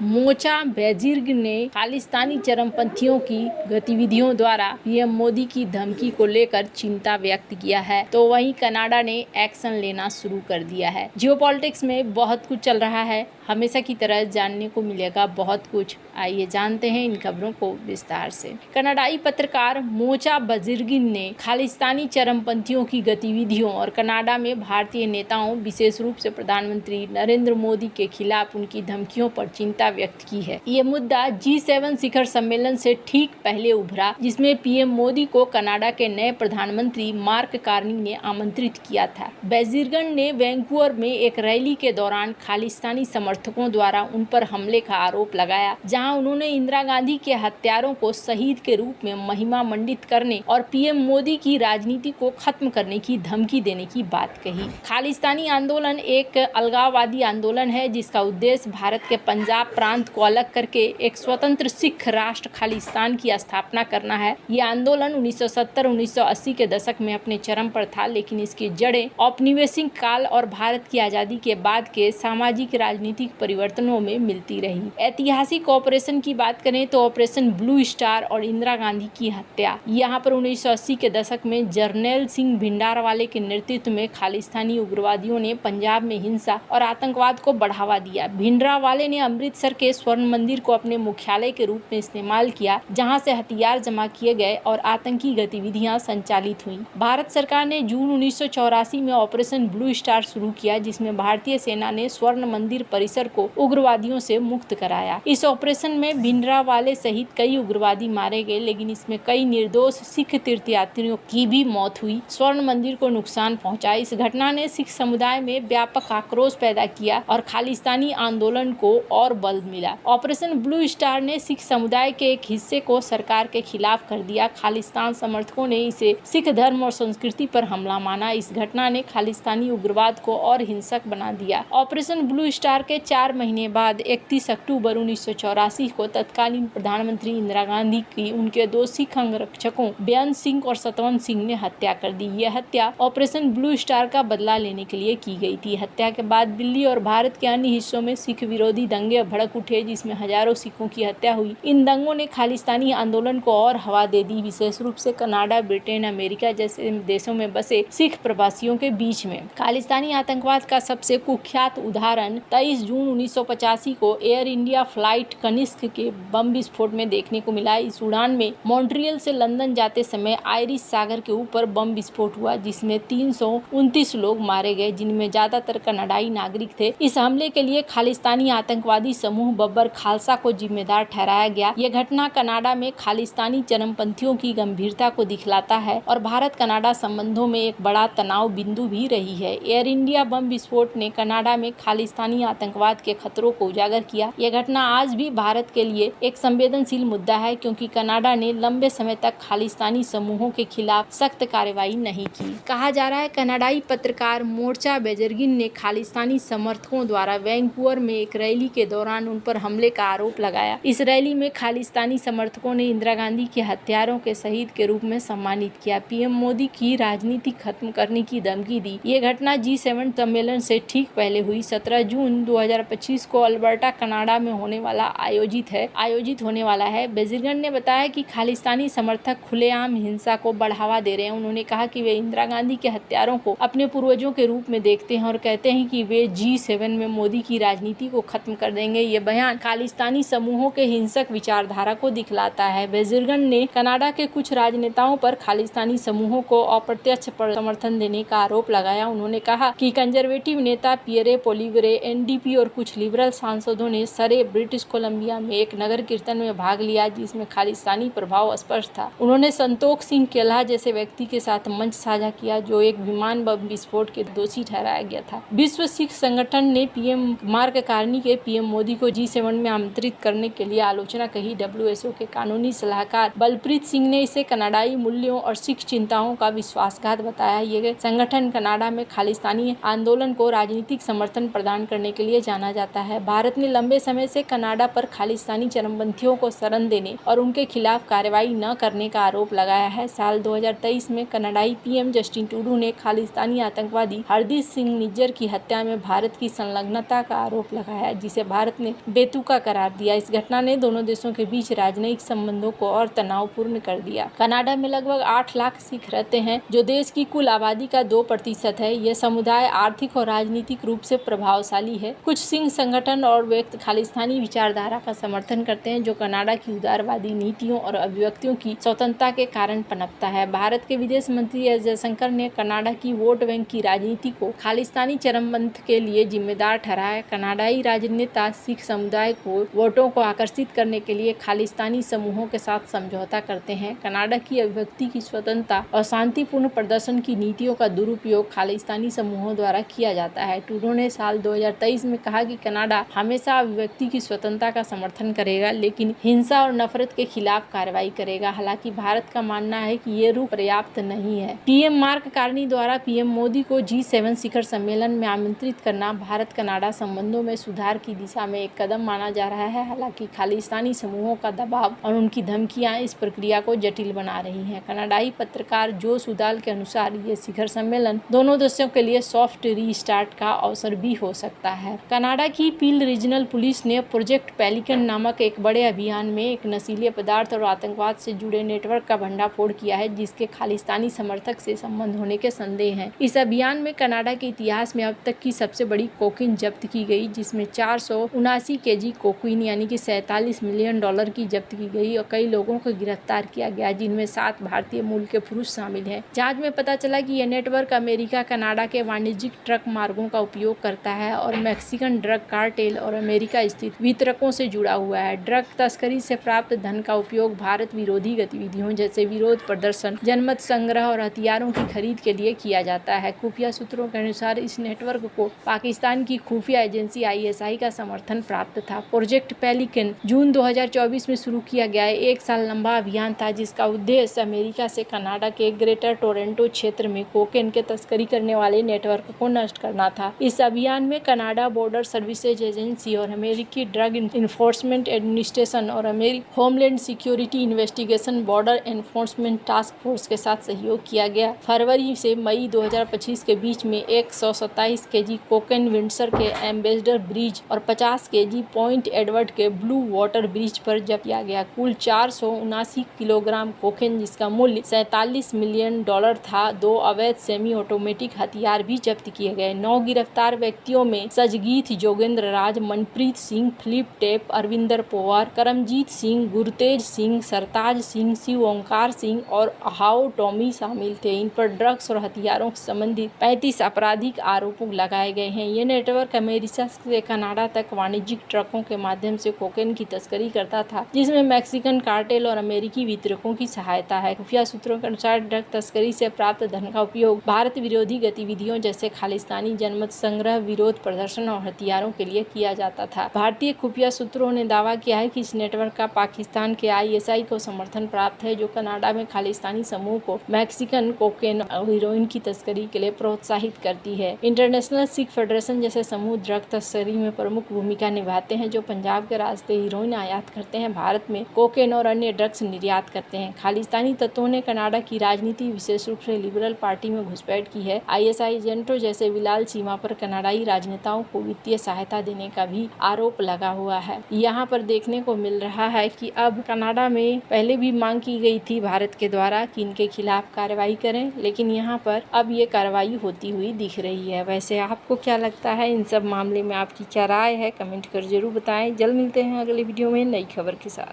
Mocha बेजिर्ग ने खालिस्तानी चरमपंथियों की गतिविधियों द्वारा पीएम मोदी की धमकी को लेकर चिंता व्यक्त किया है, तो वहीं कनाडा ने एक्शन लेना शुरू कर दिया है। जियोपॉलिटिक्स में बहुत कुछ चल रहा है, हमेशा की तरह जानने को मिलेगा बहुत कुछ। आइए जानते हैं इन खबरों को विस्तार से। कनाडाई पत्रकार मोचा बेजिर्गिन ने खालिस्तानी चरमपंथियों की गतिविधियों और कनाडा में भारतीय नेताओं, विशेष रूप से प्रधानमंत्री नरेंद्र मोदी के खिलाफ उनकी धमकियों पर चिंता व्यक्त की है। ये मुद्दा G7 शिखर सम्मेलन से ठीक पहले उभरा, जिसमें पीएम मोदी को कनाडा के नए प्रधानमंत्री मार्क कार्नी ने आमंत्रित किया था। बेजिर्गन ने वैंकूवर में एक रैली के दौरान खालिस्तानी समर्थकों द्वारा उन पर हमले का आरोप लगाया, जहां उन्होंने इंदिरा गांधी के हत्यारों को शहीद के रूप में महिमा मंडित करने और पीएम मोदी की राजनीति को खत्म करने की धमकी देने की बात कही। खालिस्तानी आंदोलन एक अलगाववादी आंदोलन है, जिसका उद्देश्य भारत के पंजाब प्रांत को अलग करके एक स्वतंत्र सिख राष्ट्र खालिस्तान की स्थापना करना है। ये आंदोलन 1970-1980 के दशक में अपने चरम पर था, लेकिन इसकी जड़ें औपनिवेशिक काल और भारत की आज़ादी के बाद के सामाजिक राजनीतिक परिवर्तनों में मिलती रही। ऐतिहासिक ऑपरेशन की बात करें तो ऑपरेशन ब्लू स्टार और इंदिरा गांधी की हत्या, यहाँ पर 1980 के दशक में जरनैल सिंह भिंडरावाले के नेतृत्व में खालिस्तानी उग्रवादियों ने पंजाब में हिंसा और आतंकवाद को बढ़ावा दिया। भिंडरावाले ने अमृतसर के स्वर्ण मंदिर को अपने मुख्यालय के रूप में इस्तेमाल किया, जहां से हथियार जमा किए गए और आतंकी गतिविधियां संचालित हुई। भारत सरकार ने जून 1984 में ऑपरेशन ब्लू स्टार शुरू किया, जिसमें भारतीय सेना ने स्वर्ण मंदिर परिसर को उग्रवादियों से मुक्त कराया। इस ऑपरेशन में भिंडरावाले सहित कई उग्रवादी मारे गए, लेकिन इसमें कई निर्दोष सिख तीर्थयात्रियों की भी मौत हुई। स्वर्ण मंदिर को नुकसान पहुंचा। इस घटना ने सिख समुदाय में व्यापक आक्रोश पैदा किया और खालिस्तानी आंदोलन को और बल मिला। ऑपरेशन ब्लू स्टार ने सिख समुदाय के एक हिस्से को सरकार के खिलाफ कर दिया। खालिस्तान समर्थकों ने इसे सिख धर्म और संस्कृति पर हमला माना। इस घटना ने खालिस्तानी उग्रवाद को और हिंसक बना दिया। ऑपरेशन ब्लू स्टार के 4 महीने बाद 31 अक्टूबर 1984 को तत्कालीन प्रधानमंत्री इंदिरा गांधी की उनके 2 सिख अंगरक्षकों बेअंत सिंह और सतवंत सिंह ने हत्या कर दी। यह हत्या ऑपरेशन ब्लू स्टार का बदला लेने के लिए की गई थी। हत्या के बाद दिल्ली और भारत के अन्य हिस्सों में सिख विरोधी दंगे भड़क उठे, जिसमें हजारों सिखों की हत्या हुई। इन दंगों ने खालिस्तानी आंदोलन को और हवा दे दी, विशेष रूप से कनाडा, ब्रिटेन, अमेरिका जैसे देशों में बसे सिख प्रवासियों के बीच में। खालिस्तानी आतंकवाद का सबसे कुख्यात उदाहरण 23 जून 1985 को एयर इंडिया फ्लाइट कनिष्क के बम विस्फोट में देखने को मिला। इस उड़ान में मॉन्ट्रियल से लंदन जाते समय आयरिश सागर के ऊपर बम विस्फोट हुआ, जिसमें 329 लोग मारे गए, जिनमें ज्यादातर कनाडाई नागरिक थे। इस हमले के लिए खालिस्तानी आतंकवादी समूह बब्बर खालसा को जिम्मेदार ठहराया गया। यह घटना कनाडा में खालिस्तानी चरमपंथियों की गंभीरता को दिखलाता है और भारत कनाडा संबंधों में एक बड़ा तनाव बिंदु भी रही है। एयर इंडिया बम विस्फोट ने कनाडा में खालिस्तानी आतंकवाद के खतरों को उजागर किया। यह घटना आज भी भारत के लिए एक संवेदनशील मुद्दा है, क्योंकि कनाडा ने लंबे समय तक खालिस्तानी समूहों के खिलाफ सख्त कार्रवाई नहीं की। कहा जा रहा है कनाडाई पत्रकार मोचा बेजिर्गिन ने खालिस्तानी समर्थकों द्वारा वैंकूवर में एक रैली के दौरान उन पर हमले का आरोप लगाया। इस रैली में खालिस्तानी समर्थकों ने इंदिरा गांधी के हत्यारों के शहीद के रूप में सम्मानित किया, पीएम मोदी की राजनीति खत्म करने की धमकी दी। ये घटना G7 सम्मेलन से ठीक पहले हुई। 17 जून 2025 को अल्बर्टा कनाडा में आयोजित होने वाला है। बेजिर्गन ने बताया कि खालिस्तानी समर्थक खुलेआम हिंसा को बढ़ावा दे रहे हैं। उन्होंने कहा कि वे इंदिरा गांधी के हत्यारों को अपने पूर्वजों के रूप में देखते हैं और कहते हैं कि वे G7 में मोदी की राजनीति को खत्म कर देंगे। ये बयान खालिस्तानी समूहों के हिंसक विचारधारा को दिखलाता है। बेजिर्गन ने कनाडा के कुछ राजनेताओं पर खालिस्तानी समूहों को अप्रत्यक्ष समर्थन देने का आरोप लगाया। उन्होंने कहा कि कंजर्वेटिव नेता पियरे पोलिवरे, NDP और कुछ लिबरल सांसदों ने सरे ब्रिटिश कोलंबिया में एक नगर कीर्तन में भाग लिया, जिसमें खालिस्तानी प्रभाव स्पष्ट था। उन्होंने संतोख सिंह केल्हा जैसे व्यक्ति के साथ मंच साझा किया, जो एक विमान बम विस्फोट के दोषी ठहराया गया था। विश्व सिख संगठन ने पीएम मार्क कार्नी के पीएम मोदी को G7 में आमंत्रित करने के लिए आलोचना कही। WHO के कानूनी सलाहकार बलप्रीत सिंह ने इसे कनाडाई मूल्यों और सिख चिंताओं का विश्वासघात बताया। ये संगठन कनाडा में खालिस्तानी आंदोलन को राजनीतिक समर्थन प्रदान करने के लिए जाना जाता है। भारत ने लंबे समय से कनाडा पर खालिस्तानी चरमपंथियों को शरण देने और उनके खिलाफ कार्रवाई न करने का आरोप लगाया है। साल 2023 में कनाडाई पीएम जस्टिन ट्रूडो ने खालिस्तानी आतंकवादी हरदीप सिंह निज्जर की हत्या में भारत की संलग्नता का आरोप लगाया, जिसे भारत ने ने बेतुका करार दिया। इस घटना ने दोनों देशों के बीच राजनयिक संबंधों को और तनावपूर्ण कर दिया। कनाडा में लगभग 8 लाख सिख रहते हैं, जो देश की कुल आबादी का 2% है। यह समुदाय आर्थिक और राजनीतिक रूप से प्रभावशाली है। कुछ सिख संगठन और व्यक्ति खालिस्तानी विचारधारा का समर्थन करते हैं, जो कनाडा की उदारवादी नीतियों और अभिव्यक्तियों की स्वतंत्रता के कारण पनपता है। भारत के विदेश मंत्री एस जयशंकर ने कनाडा की वोट बैंक की राजनीति को खालिस्तानी चरमपंथ के लिए जिम्मेदार ठहराया। कनाडाई राजनेता सिख समुदाय को वोटों को आकर्षित करने के लिए खालिस्तानी समूहों के साथ समझौता करते हैं। कनाडा की अभिव्यक्ति की स्वतंत्रता और शांतिपूर्ण प्रदर्शन की नीतियों का दुरुपयोग खालिस्तानी समूहों द्वारा किया जाता है। ट्रूडो ने साल 2023 में कहा कि कनाडा हमेशा अभिव्यक्ति की स्वतंत्रता का समर्थन करेगा, लेकिन हिंसा और नफरत के खिलाफ कार्रवाई करेगा। हालांकि भारत का मानना है कि ये रूप पर्याप्त नहीं है। पीएम मार्क कार्नी द्वारा पीएम मोदी को G7 शिखर सम्मेलन में आमंत्रित करना भारत कनाडा संबंधों में सुधार की दिशा में एक कदम माना जा रहा है। हालांकि खालिस्तानी समूहों का दबाव और उनकी धमकियां इस प्रक्रिया को जटिल बना रही हैं। कनाडाई पत्रकार जो सुदाल के अनुसार ये शिखर सम्मेलन दोनों देशों के लिए सॉफ्ट रीस्टार्ट का अवसर भी हो सकता है। कनाडा की पील रीजनल पुलिस ने प्रोजेक्ट पेलिकन नामक एक बड़े अभियान में एक नशीले पदार्थ और आतंकवाद से जुड़े नेटवर्क का भंडाफोड़ किया है, जिसके खालिस्तानी समर्थक से संबंध होने के संदेह हैं। इस अभियान में कनाडा के इतिहास में अब तक की सबसे बड़ी कोकीन जब्त की गई, जिसमें 479 केजी कोकीन यानी कि $47 मिलियन की जब्त की गई और कई लोगों को गिरफ्तार किया गया, जिनमें 7 भारतीय मूल के पुरुष शामिल हैं। जांच में पता चला कि यह नेटवर्क अमेरिका कनाडा के वाणिज्यिक ट्रक मार्गों का उपयोग करता है और मैक्सिकन ड्रग कार्टेल और अमेरिका स्थित वितरकों से जुड़ा हुआ है। ड्रग तस्करी से प्राप्त धन का उपयोग भारत विरोधी गतिविधियों जैसे विरोध प्रदर्शन, जनमत संग्रह और हथियारों की खरीद के लिए किया जाता है। खुफिया सूत्रों के अनुसार इस नेटवर्क को पाकिस्तान की खुफिया एजेंसी ISI का समर्थन प्राप्त था। प्रोजेक्ट पेलिकन जून 2024 में शुरू किया गया एक साल लंबा अभियान था, जिसका उद्देश्य अमेरिका से कनाडा के ग्रेटर टोरंटो क्षेत्र में कोकेन के तस्करी करने वाले नेटवर्क को नष्ट करना था। इस अभियान में कनाडा बॉर्डर सर्विसेज एजेंसी और अमेरिकी ड्रग इन्फोर्समेंट एडमिनिस्ट्रेशन और अमेरिकी homeland security investigation border enforcement task force के साथ सहयोग किया गया। फरवरी से मई 2025 के बीच में 127 केजी कोकेन विंडसर के एम्बेसडर ब्रिज और 50 केजी पॉइंट एडवर्ड के ब्लू वाटर ब्रिज पर जब्त किया गया। कुल 479 किलोग्राम कोकेन, जिसका मूल्य $47 मिलियन था। 2 अवैध सेमी ऑटोमेटिक हथियार भी जब्त किए गए। 9 गिरफ्तार व्यक्तियों में सजगीत जोगेंद्र राज, मनप्रीत सिंह, फिलिप टेप, अरविंदर पवार, करमजीत सिंह, गुरतेज सिंह, सरताज सिंह, शिव ओंकार सिंह और हाओ टॉमी शामिल थे। इन पर ड्रग्स और हथियारों से संबंधित 35 आपराधिक आरोप लगाए गए हैं। ये नेटवर्क अमेरिका से कनाडा तक वाणिज्यिक ट्रकों के माध्यम से कोकेन की तस्करी करता था, जिसमें मैक्सिकन कार्टेल और अमेरिकी वितरकों की सहायता है। खुफिया सूत्रों के अनुसार ड्रग तस्करी से प्राप्त धन का उपयोग भारत विरोधी गतिविधियों जैसे खालिस्तानी जनमत संग्रह, विरोध प्रदर्शन और हथियारों के लिए किया जाता था। भारतीय खुफिया सूत्रों ने दावा किया है कि इस नेटवर्क का पाकिस्तान के ISI को समर्थन प्राप्त है, जो कनाडा में खालिस्तानी समूह को मैक्सिकन कोकेन और हीरोइन की तस्करी के लिए प्रोत्साहित करती है। इंटरनेशनल सिख फेडरेशन जैसे समूह ड्रग तस्करी में प्रमुख भूमिका निभाते हैं, जो पंजाब के रास्ते हीरोइन आयात करते हैं, भारत में कोकेन और अन्य ड्रग्स निर्यात करते हैं। खालिस्तानी तत्वों ने कनाडा की राजनीति, विशेष रूप से लिबरल पार्टी में घुसपैठ की है। ISI एजेंटों जैसे विलाल सीमा पर कनाडाई राजनेताओं को वित्तीय सहायता देने का भी आरोप लगा हुआ है। यहाँ पर देखने को मिल रहा है कि अब कनाडा में पहले भी मांग की गई थी भारत के द्वारा कि इनके खिलाफ कार्रवाई करें, लेकिन यहाँ पर अब ये कार्रवाई होती हुई दिख रही है। वैसे आपको क्या लगता है इन सब मामले में, आपकी क्या राय है? कमेंट कर जरूर बताएं। जल्द मिलते हैं अगले वीडियो में नई खबर के साथ।